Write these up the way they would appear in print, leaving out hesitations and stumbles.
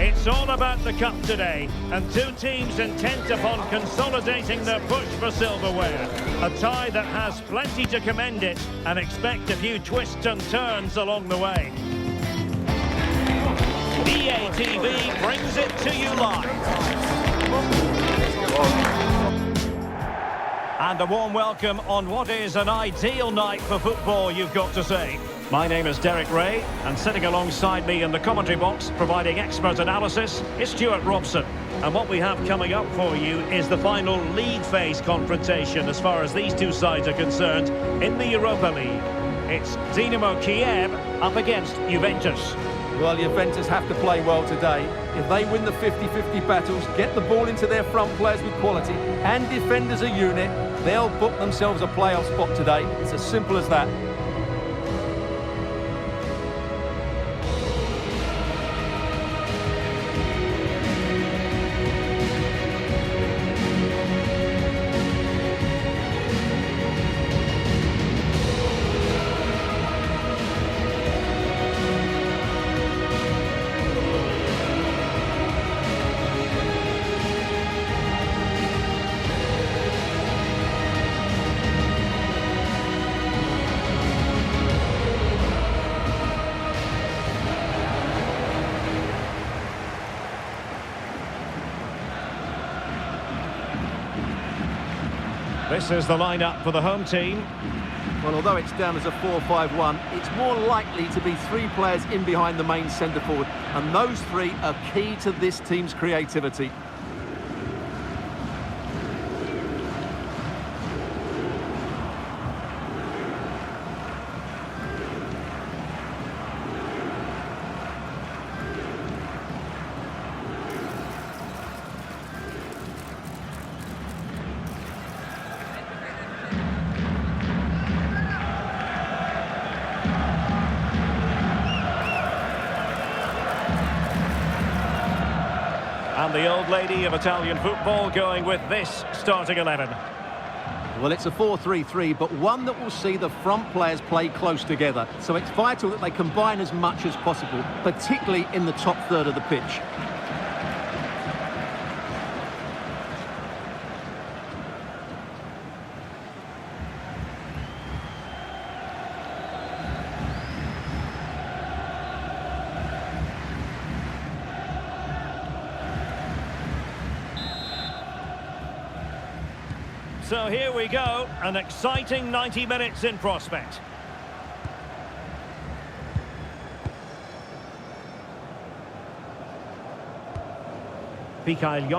It's all about the cup today, and two teams intent upon consolidating their push for silverware. A tie that has plenty to commend it, and expect a few twists and turns along the way. EA TV brings it to you live. And a warm welcome on what is an ideal night for football, you've got to say. My name is Derek Ray, and sitting alongside me in the commentary box, providing expert analysis, is Stuart Robson. And what we have coming up for you is the final league phase confrontation as far as these two sides are concerned in the Europa League. It's Dynamo Kyiv up against Juventus. Well, Juventus have to play well today. If they win the 50-50 battles, get the ball into their front players with quality, and defend as a unit, they'll book themselves a playoff spot today. It's as simple as that. This is the lineup for the home team. Well, although it's down as a 4-5-1, it's more likely to be three players in behind the main centre-forward, and those three are key to this team's creativity. And the old lady of Italian football going with this starting 11. Well, it's a 4-3-3, but one that will see the front players play close together. So it's vital that they combine as much as possible, particularly in the top third of the pitch. So here we go, an exciting 90 minutes in prospect. Kyiv.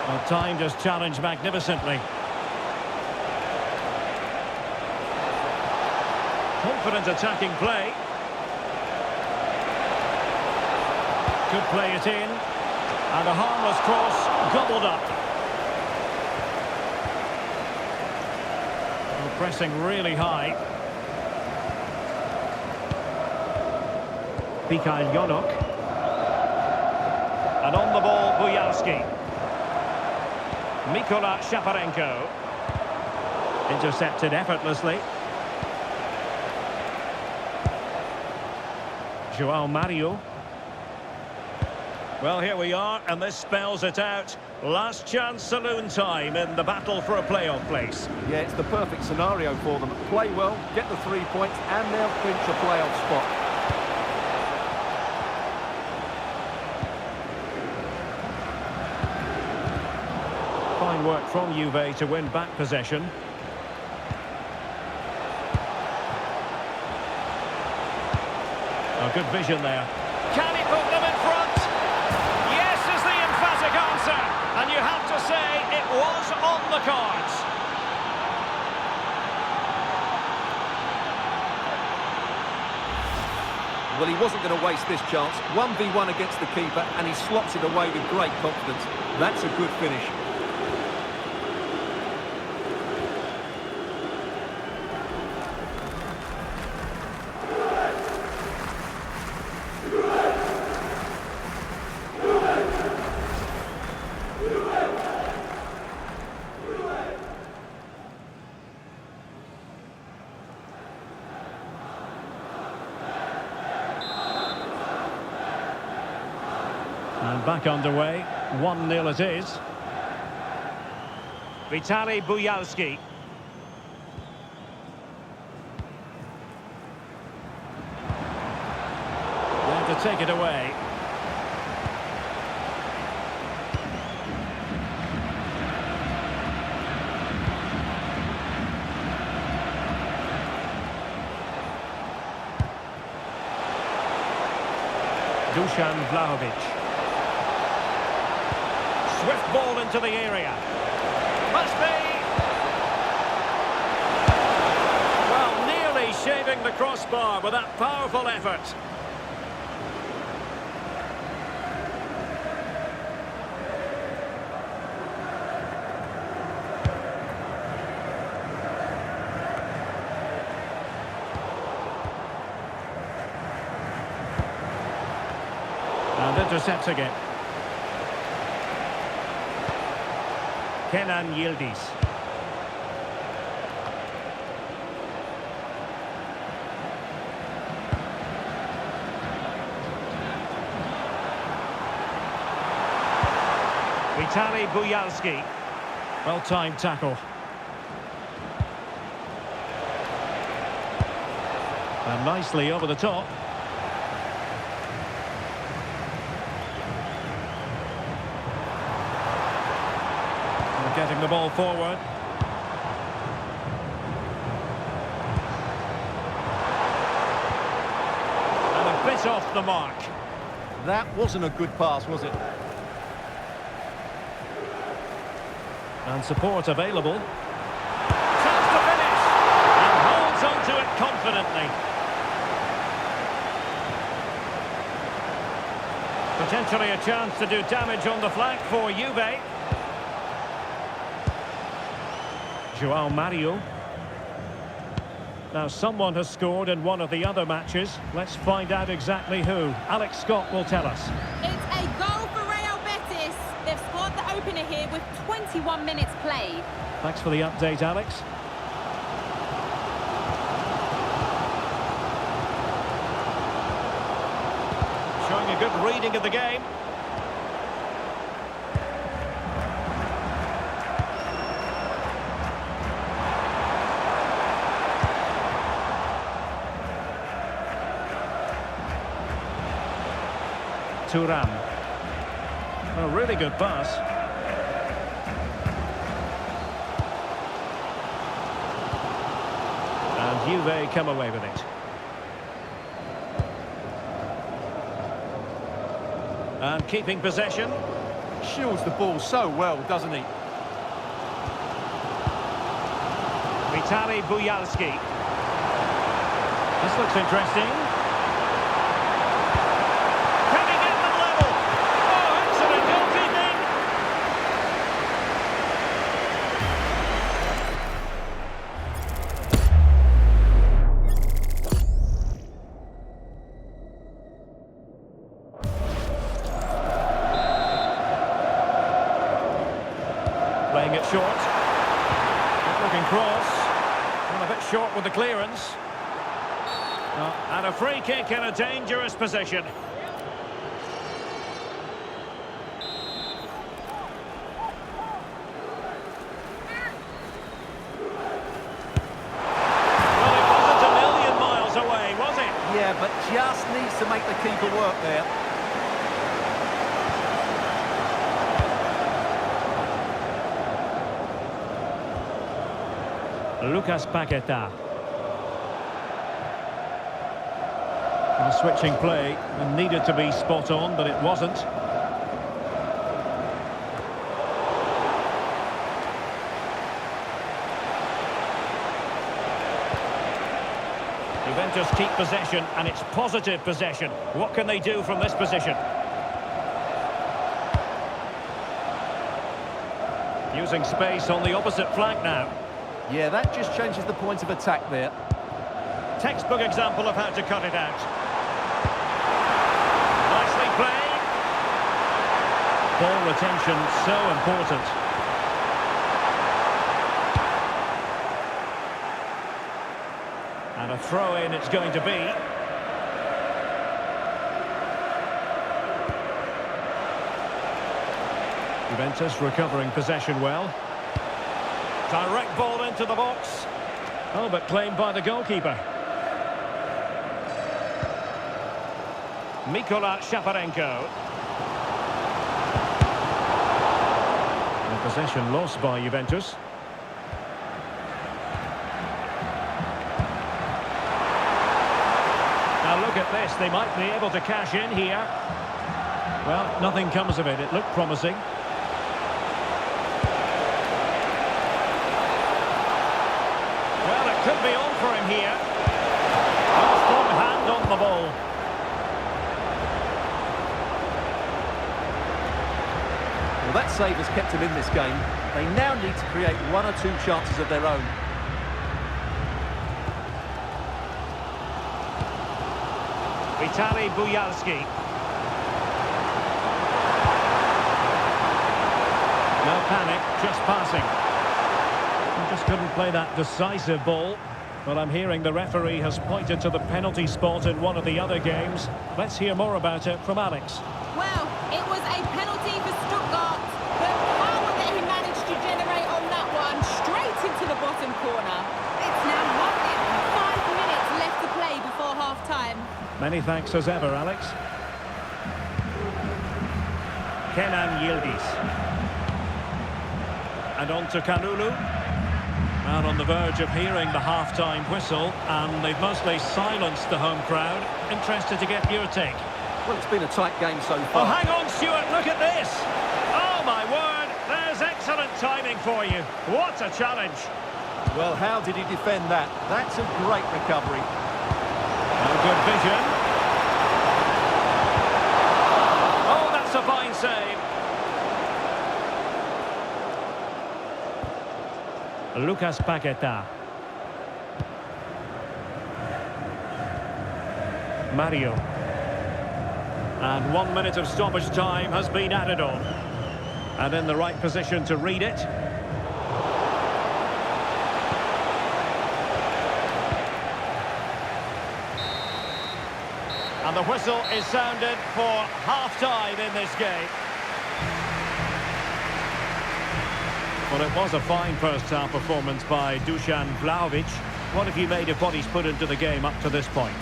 Well, timed his challenge magnificently. Confident attacking play. Could play it in, and a harmless cross gobbled up. Well, pressing really high. Kyiv. And on the ball, Bujalski. Mikola Shaparenko. Intercepted effortlessly. João Mario. Well, here we are, and this spells it out. Last chance saloon time in the battle for a playoff place. Yeah, it's the perfect scenario for them. Play well, get the 3 points, and they'll clinch a playoff spot. Fine work from Juve to win back possession. A good vision there. Can he put them in front? Yes is the emphatic answer. And you have to say it was on the cards. Well, he wasn't going to waste this chance. 1v1 against the keeper, and he slots it away with great confidence. That's a good finish. And back underway, 1-0 it is. Vitaly Buyalski. There to take it away. Dusan Vlahovic. Swift ball into the area. Must be. Well, nearly shaving the crossbar with that powerful effort. And intercepting it. Kenan Yildiz. Vitaly Buyalski. Well-timed tackle. And nicely over the top. Getting the ball forward. And a bit off the mark. That wasn't a good pass, was it? And support available. Chance to finish. And holds onto it confidently. Potentially a chance to do damage on the flank for Juve. Joao Mario. Now someone has scored in one of the other matches. Let's find out exactly who. Alex Scott will tell us. It's a goal for Real Betis. They've scored the opener here with 21 minutes played. Thanks for the update, Alex. Showing a good reading of the game. Thuram. A really good pass. And Juve come away with it. And keeping possession. Shields the ball so well, doesn't he? Vitaly Buyalski. This looks interesting. Playing it short. Looking cross. And a bit short with the clearance. And a free kick in a dangerous position. Well, it wasn't a million miles away, was it? Yeah, but just needs to make the keeper work there. Lucas Paqueta. And a switching play needed to be spot on, but it wasn't. Juventus keep possession, and it's positive possession. What can they do from this position? Using space on the opposite flank now. Yeah, that just changes the point of attack there. Textbook example of how to cut it out. Nicely played. Ball retention so important. And a throw-in it's going to be. Juventus recovering possession well. Direct ball into the box. Oh, but claimed by the goalkeeper. Mikola Shaparenko. And possession lost by Juventus. Now look at this, they might be able to cash in here. Well, nothing comes of it, it looked promising. Well, it could be on for him here. A strong hand on the ball. Well, that save has kept him in this game. They now need to create one or two chances of their own. Vitaly Bujalski. No panic, just passing. He just couldn't play that decisive ball. But I'm hearing the referee has pointed to the penalty spot in one of the other games. Let's hear more about it from Alex. Well, it was a penalty for Stuttgart. The power that he managed to generate on that one, straight into the bottom corner. It's now 1-0, 5 minutes left to play before half-time. Many thanks as ever, Alex. Kenan Yildiz. And on to Kalulu. And on the verge of hearing the half-time whistle, and they've mostly silenced the home crowd. Interested to get your take. Well, it's been a tight game so Oh, far. hang on, Stuart, look at this. Oh, my word, there's excellent timing for you. What a challenge. Well, how did he defend that? That's a great recovery. No good vision. Oh, that's a fine save. Lucas Paqueta. Mario. And 1 minute of stoppage time has been added on. And in the right position to read it. And the whistle is sounded for half-time in this game. Well, it was a fine first-half performance by Dusan Vlahovic. What have you made of what he's put into the game up to this point?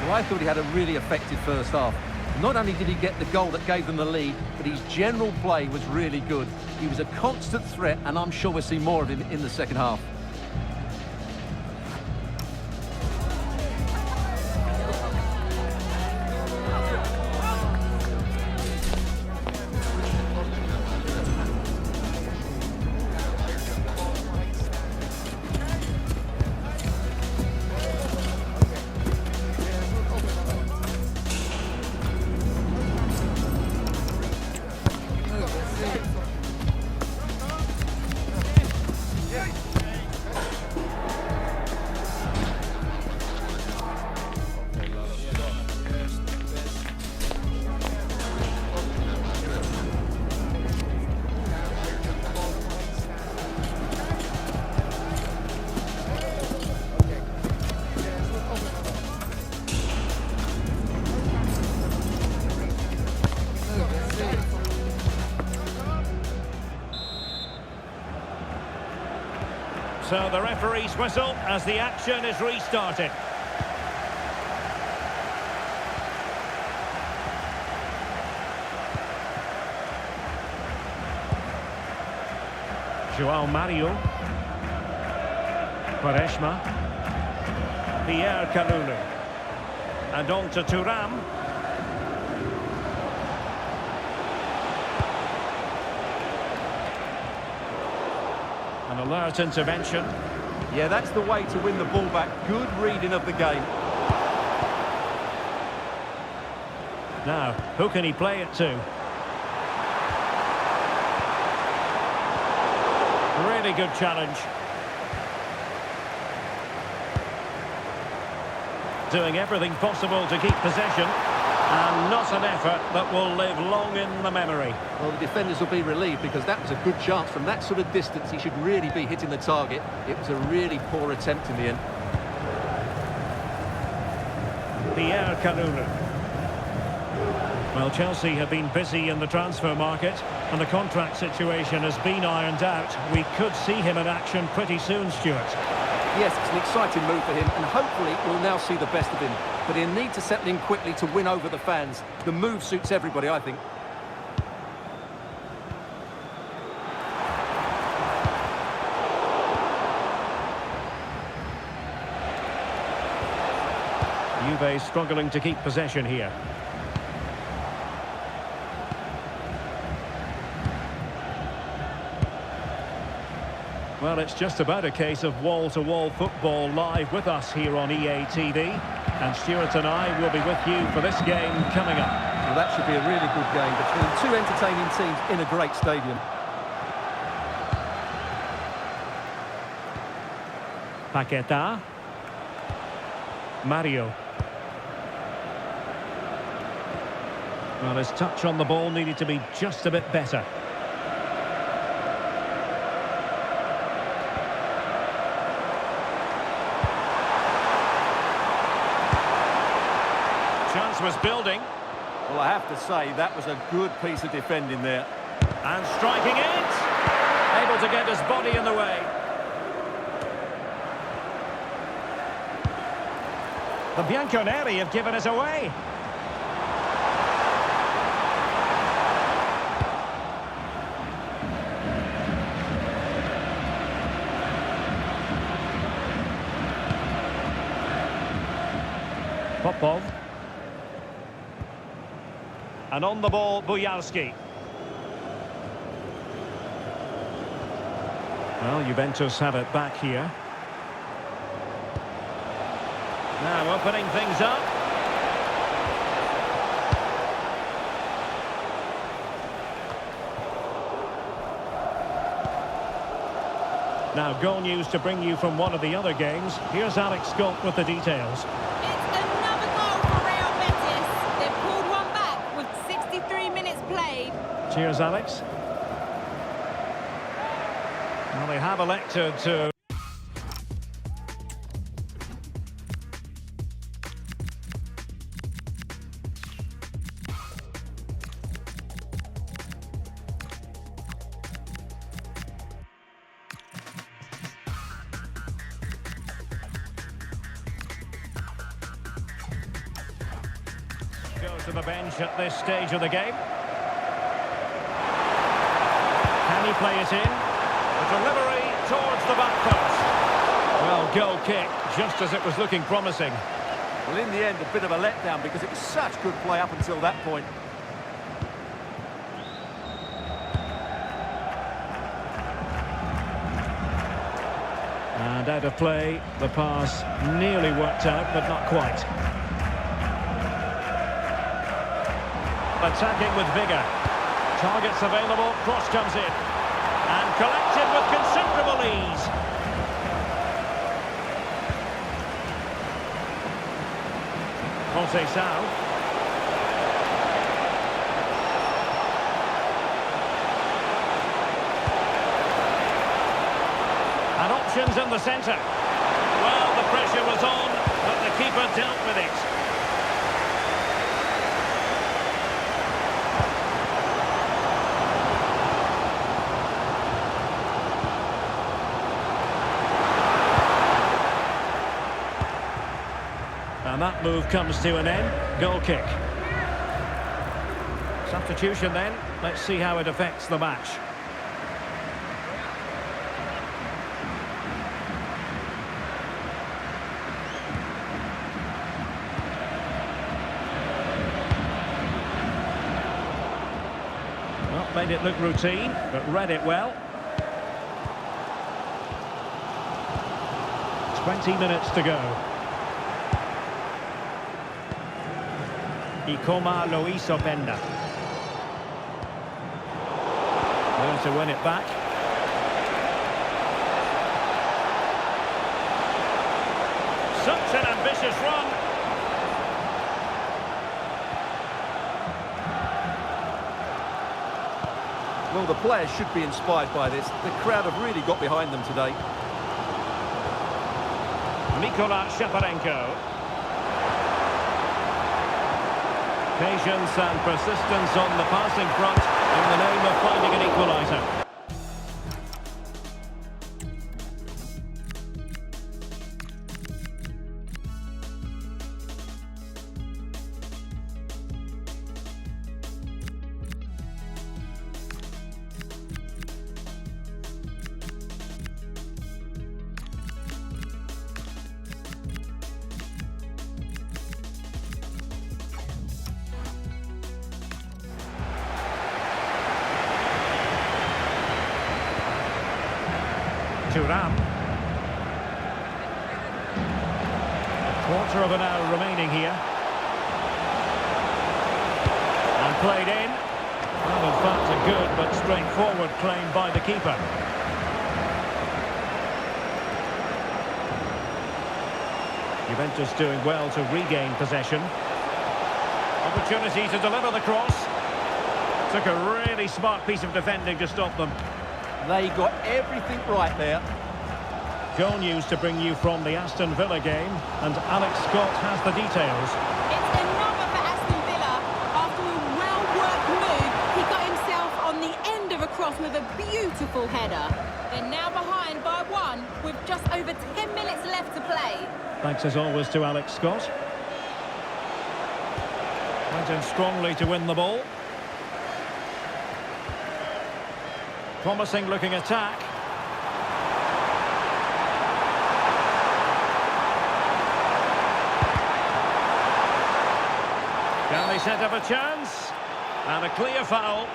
Well, I thought he had a really effective first half. Not only did he get the goal that gave them the lead, but his general play was really good. He was a constant threat, and I'm sure we'll see more of him in the second half. So the referee's whistle as the action is restarted. João Mario. Quaresma. Pierre Kalulu. And on to Thuram. An alert intervention. Yeah, that's the way to win the ball back. Good reading of the game. Now, who can he play it to? Really good challenge. Doing everything possible to keep possession. And not an effort that will live long in the memory. Well, the defenders will be relieved because that was a good chance. From that sort of distance, he should really be hitting the target. It was a really poor attempt in the end. Pierre Kalulu. Well, Chelsea have been busy in the transfer market, and the contract situation has been ironed out. We could see him in action pretty soon, Stuart. Yes, it's an exciting move for him, and hopefully we'll now see the best of him. But he'll need to settle in quickly to win over the fans. The move suits everybody, I think. Juve struggling to keep possession here. Well, it's just about a case of wall-to-wall football live with us here on EA TV. And Stuart and I will be with you for this game coming up. Well, that should be a really good game between two entertaining teams in a great stadium. Paqueta. Mario. Well, his touch on the ball needed to be just a bit better. Chance was building. Well, I have to say, that was a good piece of defending there. And striking it. Able to get his body in the way. The Bianconeri have given us away. Popov. And on the ball, Bujalski. Well, Juventus have it back here. Now opening things up. Now, goal news to bring you from one of the other games. Here's Alex Scott with the details. It's another goal for Real Betis. They've pulled one back with 63 minutes played. Cheers, Alex. Well, they have elected to... go to the bench at this stage of the game. Can he play it in? The delivery towards the back post. Well, goal kick, just as it was looking promising. Well, in the end, a bit of a letdown because it was such good play up until that point. And out of play, the pass nearly worked out, but not quite. Attacking with vigour. Targets available, cross comes in. And collected with considerable ease. Conceição. And options in the centre. Well, the pressure was on, but the keeper dealt with it. And that move comes to an end. Goal kick. Substitution then. Let's see how it affects the match. Well, made it look routine, but read it well. 20 minutes to go. Ikoma lo hizo Penda. There to win it back. Such an ambitious run. Well, the players should be inspired by this. The crowd have really got behind them today. Mikola Shaparenko. Patience and persistence on the passing front in the name of finding an equaliser. Thuram. A quarter of an hour remaining here. And played in. Well, in fact, a good but straightforward claim by the keeper. Juventus doing well to regain possession. Opportunity to deliver the cross. Took a really smart piece of defending to stop them. They got everything right there. Goal news to bring you from the Aston Villa game, and Alex Scott has the details. It's another for Aston Villa. After a well-worked move, he got himself on the end of a cross with a beautiful header. They're now behind by one with just over 10 minutes left to play. Thanks as always to Alex Scott. Went in strongly to win the ball. Promising looking attack. Can they set up a chance? And a clear foul.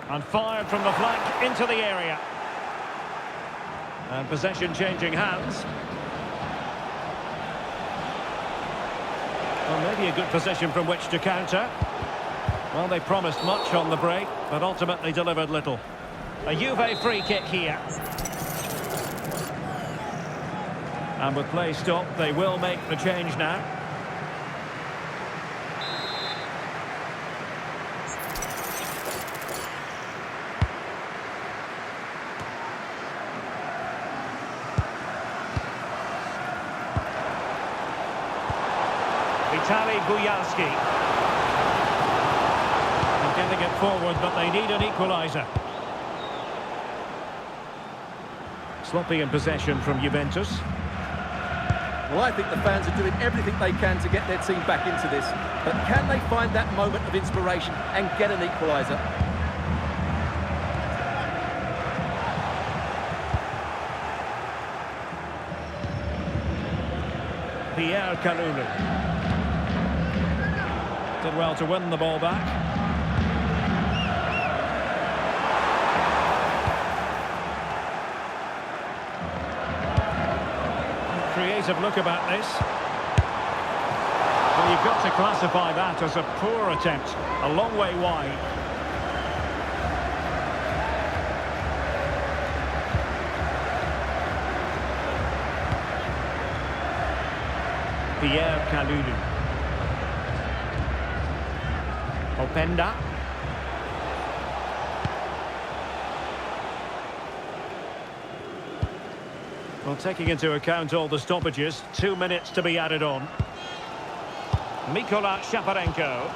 And fired from the flank into the area. And possession changing hands. Well, maybe a good position from which to counter. Well, they promised much on the break, but ultimately delivered little. A Juve free kick here. And with play stopped, they will make the change now. Bujalski. And getting it forward, but they need an equaliser. Sloppy in possession from Juventus. Well, I think the fans are doing everything they can to get their team back into this. But can they find that moment of inspiration and get an equaliser? Pierre Kalulu. Did well to win the ball back. Creative look about this. Well, you've got to classify that as a poor attempt. A long way wide. Pierre Kalulu. Openda. Well, taking into account all the stoppages, 2 minutes to be added on. Mikola Shaparenko.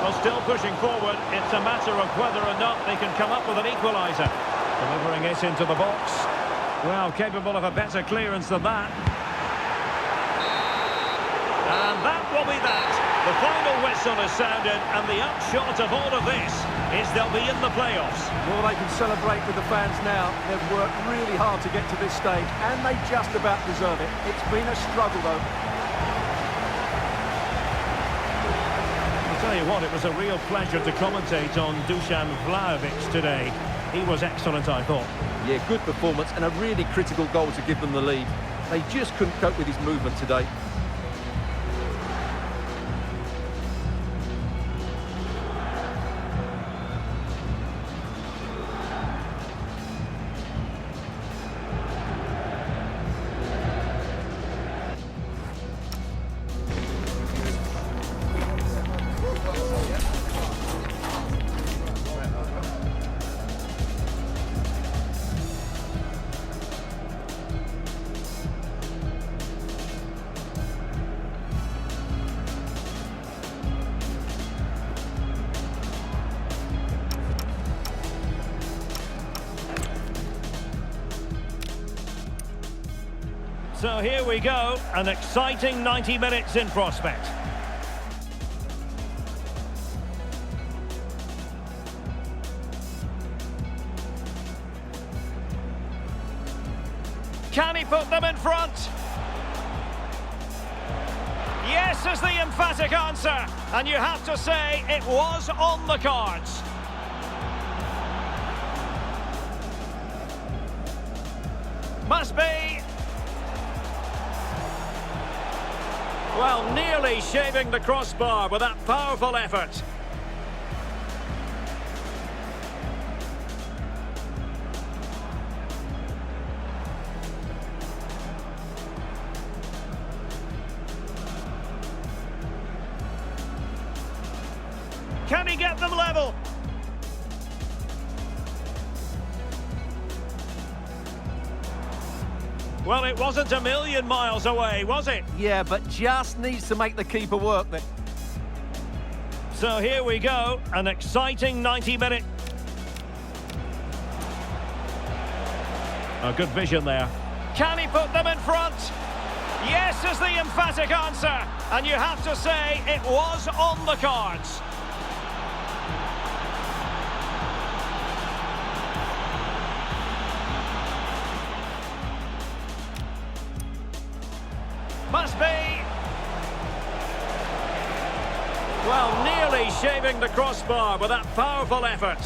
Well, still pushing forward. It's a matter of whether or not they can come up with an equaliser. Delivering it into the box. Well, capable of a better clearance than that. And that will be that. The final whistle is sounded, and the upshot of all of this is they'll be in the playoffs. Well, they can celebrate with the fans now. They've worked really hard to get to this stage, and they just about deserve it. It's been a struggle, though. I'll tell you what, it was a real pleasure to commentate on Dusan Vlahovic today. He was excellent, I thought. Yeah, good performance and a really critical goal to give them the lead. They just couldn't cope with his movement today. So here we go, an exciting 90 minutes in prospect. Can he put them in front? Yes is the emphatic answer, and you have to say it was on the cards. Must be. Well, nearly shaving the crossbar with that powerful effort. Can he get them level? Well, it wasn't a million miles away, was it? Yeah, but just needs to make the keeper work there. So here we go, an exciting 90-minute. A good vision there. Can he put them in front? Yes is the emphatic answer, and you have to say it was on the cards. Must be. Well, nearly shaving the crossbar with that powerful effort.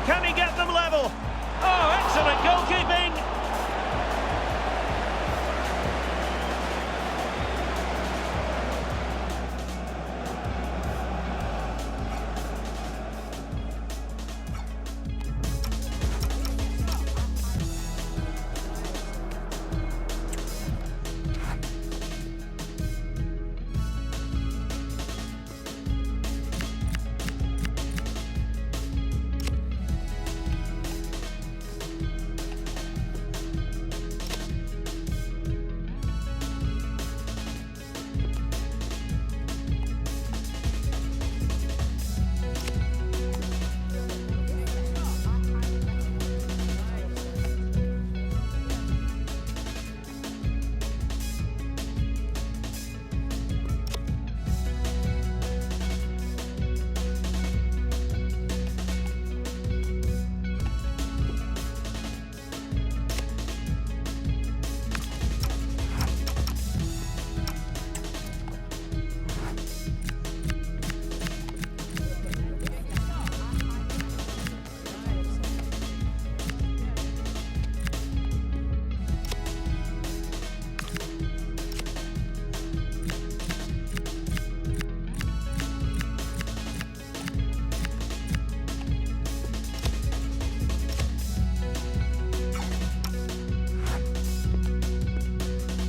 Can he get them level?